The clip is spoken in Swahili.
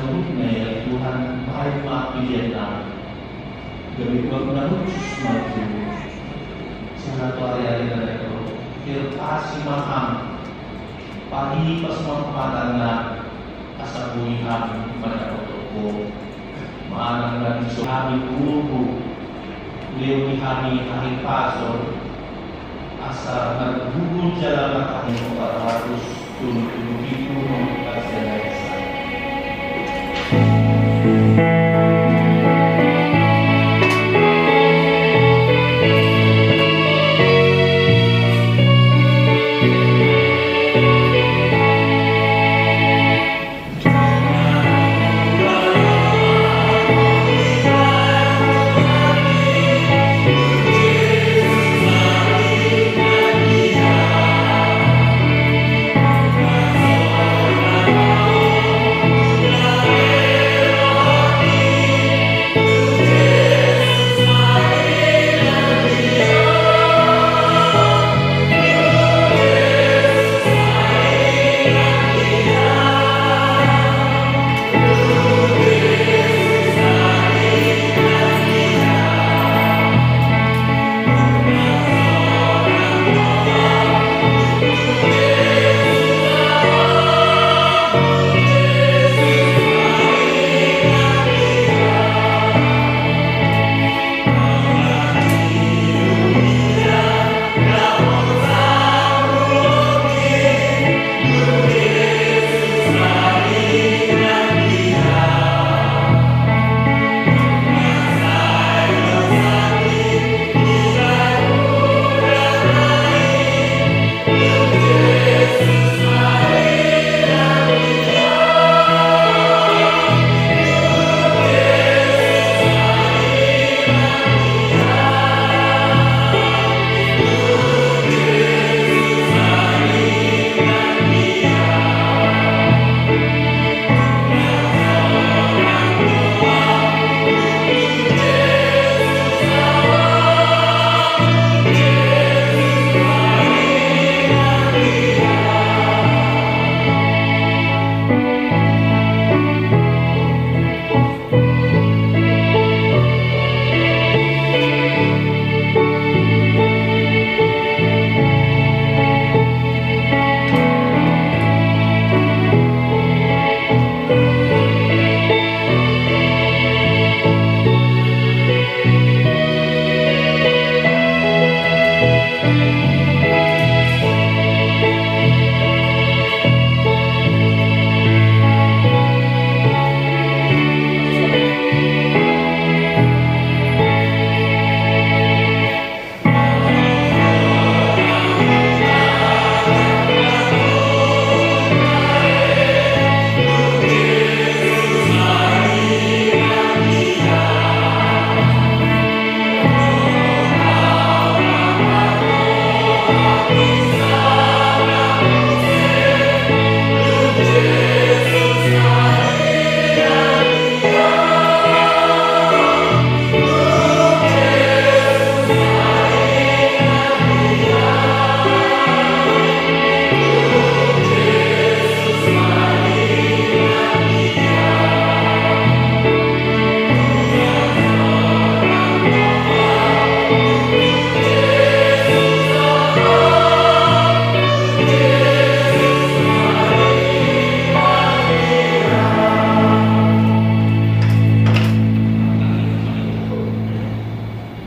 lubog na Tuhan mahal mapilihan namin. Gabi ko na Sus Matthew sa natwari na ito. Kirpasi mahang pahipas mampatan na kasabuhi kami manakoto ko. Maanang natin so kami urugo. Leo ni kami kahit paso asa nagbubun siya lang ang kanyang para harus tulog-tulog